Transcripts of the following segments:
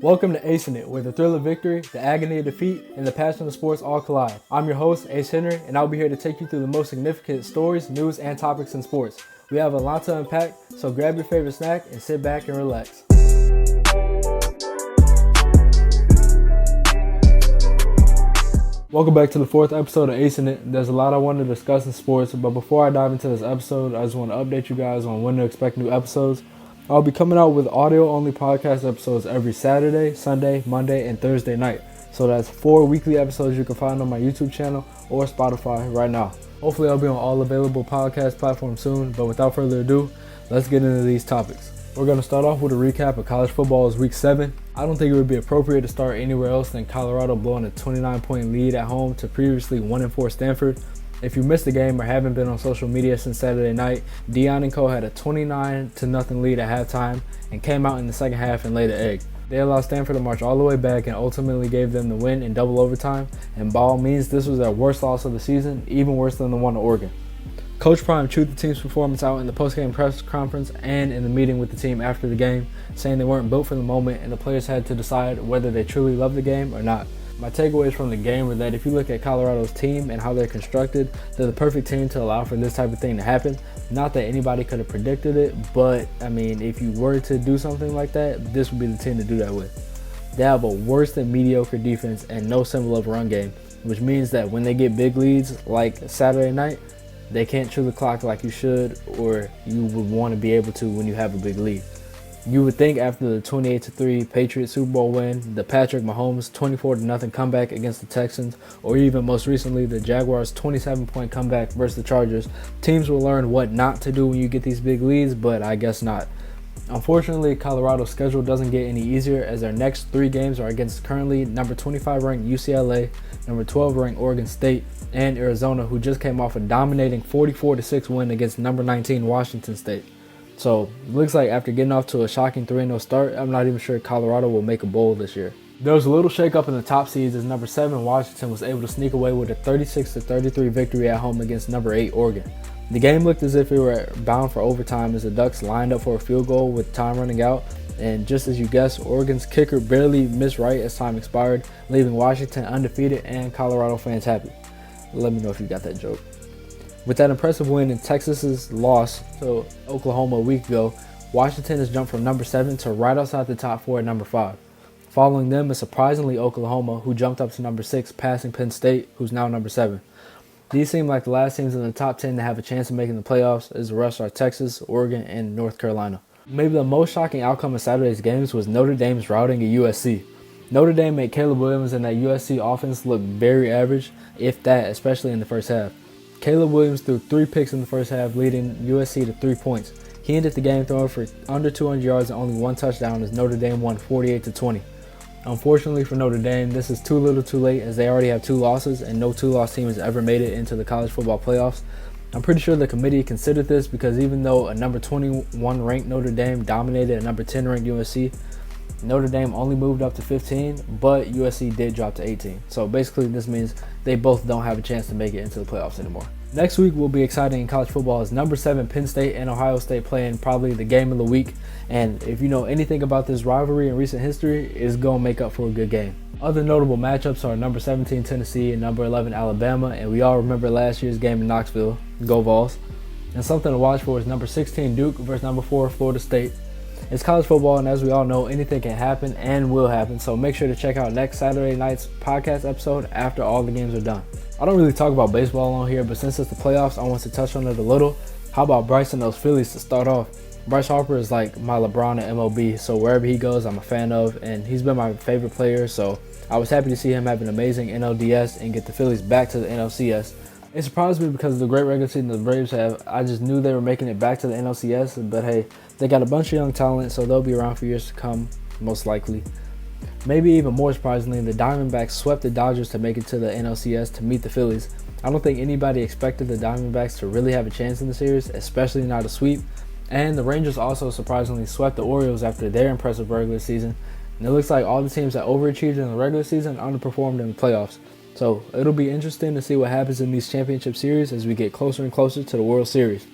Welcome to Acing It, where the thrill of victory, the agony of defeat, and the passion of sports all collide. I'm your host, Ace Henry, and I'll be here to take you through the most significant stories, news, and topics in sports. We have a lot to unpack, so grab your favorite snack and sit back and relax. Welcome back to the fourth episode of Acing It. There's a lot I want to discuss in sports, but before I dive into this episode, I just want to update you guys on when to expect new episodes. I'll be coming out with audio-only podcast episodes every Saturday, Sunday, Monday, and Thursday night. So that's 4 weekly episodes you can find on my YouTube channel or Spotify right now. Hopefully I'll be on all available podcast platforms soon, but without further ado, let's get into these topics. We're going to start off with a recap of college football's Week 7. I don't think it would be appropriate to start anywhere else than Colorado blowing a 29-point lead at home to previously 1-4 Stanford. If you missed the game or haven't been on social media since Saturday night, Deion and co had a 29-0 lead at halftime and came out in the second half and laid an egg. They allowed Stanford to march all the way back and ultimately gave them the win in double overtime, and by all means, this was their worst loss of the season, even worse than the one to Oregon. Coach Prime chewed the team's performance out in the post-game press conference and in the meeting with the team after the game, saying they weren't built for the moment and the players had to decide whether they truly loved the game or not. My takeaways from the game were that if you look at Colorado's team and how they're constructed, they're the perfect team to allow for this type of thing to happen. Not that anybody could have predicted it, but I mean, if you were to do something like that, this would be the team to do that with. They have a worse than mediocre defense and no symbol of a run game, which means that when they get big leads like Saturday night, they can't chew the clock like you should or you would want to be able to when you have a big lead. You would think after the 28-3 Patriots Super Bowl win, the Patrick Mahomes 24-0 comeback against the Texans, or even most recently the Jaguars 27-point comeback versus the Chargers, teams will learn what not to do when you get these big leads, but I guess not. Unfortunately, Colorado's schedule doesn't get any easier as their next 3 games are against currently number 25 ranked UCLA, number 12 ranked Oregon State, and Arizona, who just came off a dominating 44-6 win against number 19 Washington State. So, it looks like after getting off to a shocking 3-0 start, I'm not even sure Colorado will make a bowl this year. There was a little shakeup in the top seeds as number 7 Washington was able to sneak away with a 36-33 victory at home against number 8 Oregon. The game looked as if it were bound for overtime as the Ducks lined up for a field goal with time running out, and just as you guessed, Oregon's kicker barely missed right as time expired, leaving Washington undefeated and Colorado fans happy. Let me know if you got that joke. With that impressive win and Texas's loss to Oklahoma a week ago, Washington has jumped from number 7 to right outside the top 4 at number 5. Following them is surprisingly Oklahoma, who jumped up to number 6, passing Penn State, who's now number 7. These seem like the last teams in the top 10 to have a chance of making the playoffs, as the rest are Texas, Oregon, and North Carolina. Maybe the most shocking outcome of Saturday's games was Notre Dame's routing of USC. Notre Dame made Caleb Williams and that USC offense look very average, if that, especially in the first half. Caleb Williams threw 3 picks in the first half, leading USC to 3 points. He ended the game throwing for under 200 yards and only 1 touchdown as Notre Dame won 48-20. Unfortunately for Notre Dame, this is too little too late as they already have 2 losses and no 2-loss team has ever made it into the college football playoffs. I'm pretty sure the committee considered this because even though a number 21 ranked Notre Dame dominated a number 10 ranked USC, Notre Dame only moved up to 15, but USC did drop to 18. So basically this means they both don't have a chance to make it into the playoffs anymore. Next week will be exciting in college football as number 7 Penn State and Ohio State playing probably the game of the week. And if you know anything about this rivalry in recent history, it's going to make up for a good game. Other notable matchups are number 17 Tennessee and number 11 Alabama, and we all remember last year's game in Knoxville. Go Vols. And something to watch for is number 16 Duke versus number 4 Florida State. It's college football, and as we all know, anything can happen and will happen, so make sure to check out next Saturday night's podcast episode after all the games are done. I don't really talk about baseball on here, but since it's the playoffs, I want to touch on it a little. How about Bryce and those Phillies to start off? Bryce Harper is like my LeBron at MLB, so wherever he goes, I'm a fan of, and he's been my favorite player, so I was happy to see him have an amazing NLDS and get the Phillies back to the NLCS. It surprised me because of the great regular season the Braves have. I just knew they were making it back to the NLCS, but hey, they got a bunch of young talent, so they'll be around for years to come, most likely. Maybe even more surprisingly, the Diamondbacks swept the Dodgers to make it to the NLCS to meet the Phillies. I don't think anybody expected the Diamondbacks to really have a chance in the series, especially not a sweep. And the Rangers also surprisingly swept the Orioles after their impressive regular season. And it looks like all the teams that overachieved in the regular season underperformed in the playoffs. So it'll be interesting to see what happens in these championship series as we get closer and closer to the World Series.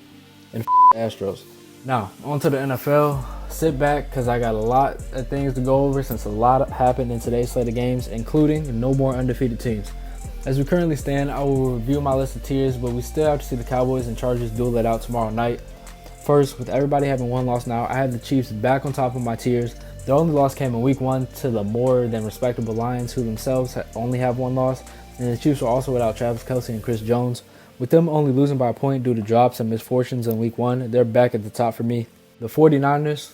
And Astros. Now, on to the NFL. sit back because I got a lot of things to go over since a lot happened in today's slate of games, including no more undefeated teams. As we currently stand, I will review my list of tiers, but we still have to see the Cowboys and Chargers duel it out tomorrow night. First, with everybody having one loss now, I have the Chiefs back on top of my tiers. Their only loss came in week 1 to the more than respectable Lions, who themselves only have one loss, and the Chiefs were also without Travis Kelce and Chris Jones. With them only losing by a point due to drops and misfortunes in week 1, they're back at the top for me. The 49ers,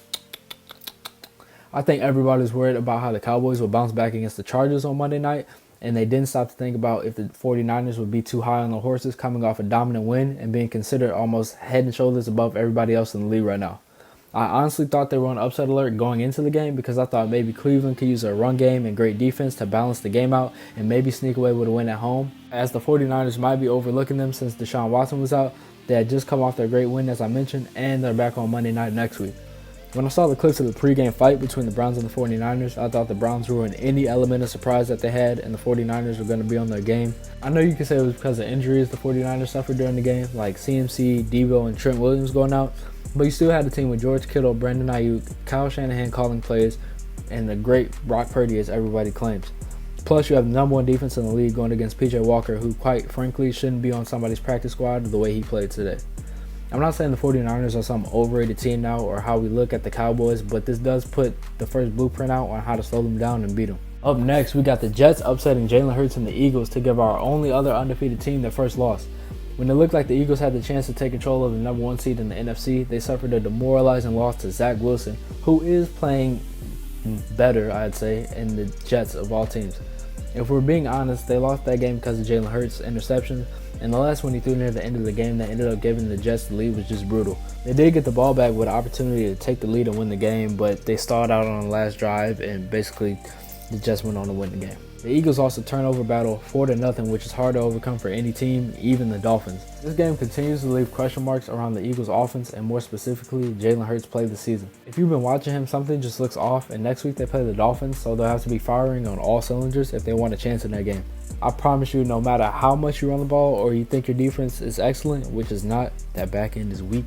I think everybody's worried about how the Cowboys will bounce back against the Chargers on Monday night, and they didn't stop to think about if the 49ers would be too high on the horses coming off a dominant win and being considered almost head and shoulders above everybody else in the league right now. I honestly thought they were on upset alert going into the game because I thought maybe Cleveland could use a run game and great defense to balance the game out and maybe sneak away with a win at home. As the 49ers might be overlooking them since Deshaun Watson was out, they had just come off their great win as I mentioned, and they're back on Monday night next week. When I saw the clips of the pregame fight between the Browns and the 49ers, I thought the Browns ruined any element of surprise that they had and the 49ers were going to be on their game. I know you can say it was because of injuries the 49ers suffered during the game, like CMC, Debo, and Trent Williams going out, but you still had a team with George Kittle, Brandon Ayuk, Kyle Shanahan calling plays, and the great Brock Purdy as everybody claims. Plus, you have the number 1 defense in the league going against PJ Walker, who quite frankly shouldn't be on somebody's practice squad the way he played today. I'm not saying the 49ers are some overrated team now or how we look at the Cowboys, but this does put the first blueprint out on how to slow them down and beat them. Up next, we got the Jets upsetting Jalen Hurts and the Eagles to give our only other undefeated team their first loss. When it looked like the Eagles had the chance to take control of the number 1 seed in the NFC, they suffered a demoralizing loss to Zach Wilson, who is playing better, I'd say, in the Jets of all teams. If we're being honest, they lost that game because of Jalen Hurts' interception, and the last one he threw near the end of the game that ended up giving the Jets the lead was just brutal. They did get the ball back with an opportunity to take the lead and win the game, but they stalled out on the last drive, and basically the Jets went on to win the game. The Eagles lost a turnover battle 4-0, which is hard to overcome for any team, even the Dolphins. This game continues to leave question marks around the Eagles' offense, and more specifically, Jalen Hurts' play this season. If you've been watching him, something just looks off, and next week they play the Dolphins, so they'll have to be firing on all cylinders if they want a chance in that game. I promise you, no matter how much you run the ball or you think your defense is excellent, which is not, that back end is weak,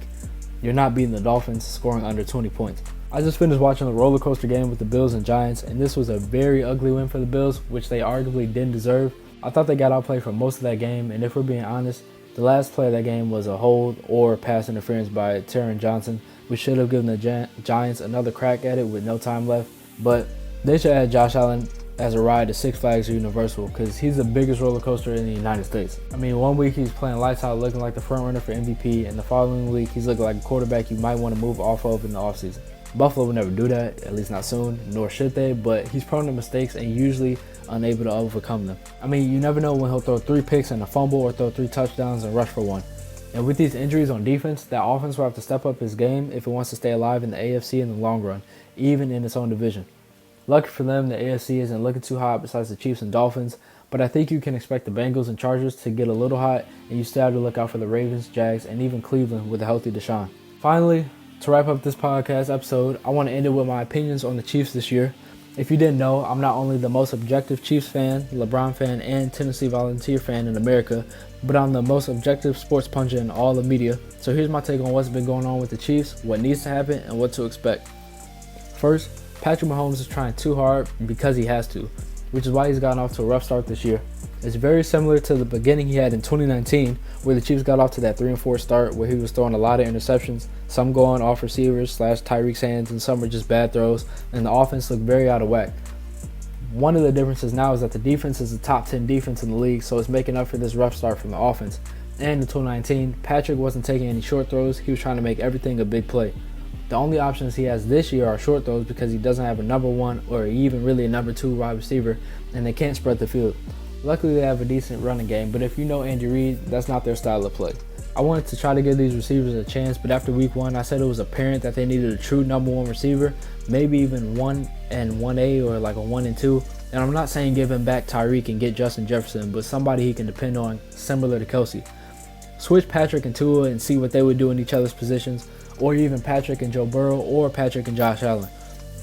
you're not beating the Dolphins scoring under 20 points. I just finished watching the roller coaster game with the Bills and Giants, and this was a very ugly win for the Bills, which they arguably didn't deserve. I thought they got outplayed for most of that game, and if we're being honest, the last play of that game was a hold or pass interference by Taron Johnson, which should have given the Giants another crack at it with no time left. But they should add Josh Allen as a ride to Six Flags Universal because he's the biggest roller coaster in the United States. I mean, one week he's playing lights out looking like the front runner for MVP, and the following week he's looking like a quarterback you might want to move off of in the offseason. Buffalo would never do that, at least not soon, nor should they, but he's prone to mistakes and usually unable to overcome them. I mean, you never know when he'll throw 3 picks and a fumble or throw 3 touchdowns and rush for 1. And with these injuries on defense, that offense will have to step up his game if it wants to stay alive in the AFC in the long run, even in its own division. Lucky for them, the AFC isn't looking too hot besides the Chiefs and Dolphins, but I think you can expect the Bengals and Chargers to get a little hot, and you still have to look out for the Ravens, Jags, and even Cleveland with a healthy Deshaun. Finally, to wrap up this podcast episode, I want to end it with my opinions on the Chiefs this year. If you didn't know, I'm not only the most objective Chiefs fan, LeBron fan, and Tennessee Volunteer fan in America, but I'm the most objective sports puncher in all the media. So here's my take on what's been going on with the Chiefs, what needs to happen, and what to expect. First, Patrick Mahomes is trying too hard because he has to, which is why he's gotten off to a rough start this year. It's very similar to the beginning he had in 2019, where the Chiefs got off to that 3-4 start where he was throwing a lot of interceptions, some going off receivers / Tyreek's hands, and some were just bad throws, and the offense looked very out of whack. One of the differences now is that the defense is the top 10 defense in the league, so it's making up for this rough start from the offense. And in 2019, Patrick wasn't taking any short throws, he was trying to make everything a big play. The only options he has this year are short throws because he doesn't have a number 1 or even really a number 2 wide receiver, and they can't spread the field. Luckily, they have a decent running game, but if you know Andy Reid, that's not their style of play. I wanted to try to give these receivers a chance, but after week 1, I said it was apparent that they needed a true number 1 receiver, maybe even 1 and 1A or like a 1 and 2. And I'm not saying give him back Tyreek and get Justin Jefferson, but somebody he can depend on, similar to Kelce. Switch Patrick and Tua and see what they would do in each other's positions, or even Patrick and Joe Burrow, or Patrick and Josh Allen.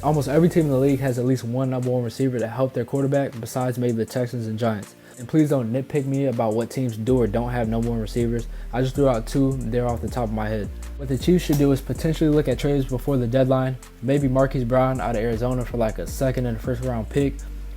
Almost every team in the league has at least one number 1 receiver to help their quarterback besides maybe the Texans and Giants. And please don't nitpick me about what teams do or don't have number one receivers. I just threw out two there off the top of my head. What the Chiefs should do is potentially look at trades before the deadline. Maybe Marquise Brown out of Arizona for like a second and a first round pick.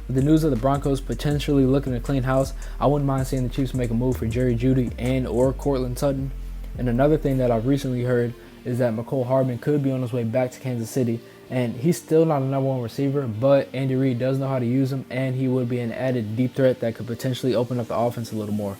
With the news of the Broncos potentially looking to clean house, I wouldn't mind seeing the Chiefs make a move for Jerry Jeudy and or Cortland Sutton. And another thing that I've recently heard is that McCole Hardman could be on his way back to Kansas City. And he's still not a number one receiver, but Andy Reid does know how to use him, and he would be an added deep threat that could potentially open up the offense a little more.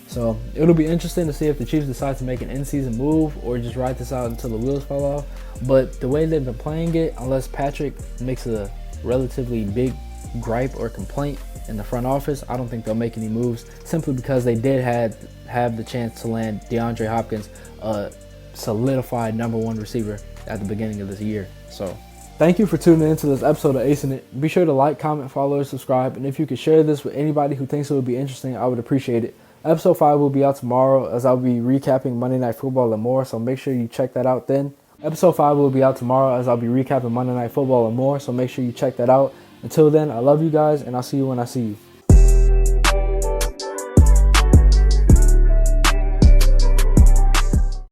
So it'll be interesting to see if the Chiefs decide to make an in-season move or just ride this out until the wheels fall off. But the way they've been playing it, unless Patrick makes a relatively big gripe or complaint in the front office, I don't think they'll make any moves, simply because they did have the chance to land DeAndre Hopkins, a solidified number one receiver at the beginning of this year. So thank you for tuning into this episode of Acing It. Be sure to like, comment, follow, or subscribe. And if you could share this with anybody who thinks it would be interesting, I would appreciate it. Episode 5 will be out tomorrow, as I'll be recapping Monday Night Football and more, so make sure you check that out then. Episode 5 will be out tomorrow, as I'll be recapping Monday Night Football and more, so make sure you check that out. Until then, I love you guys, and I'll see you when I see you.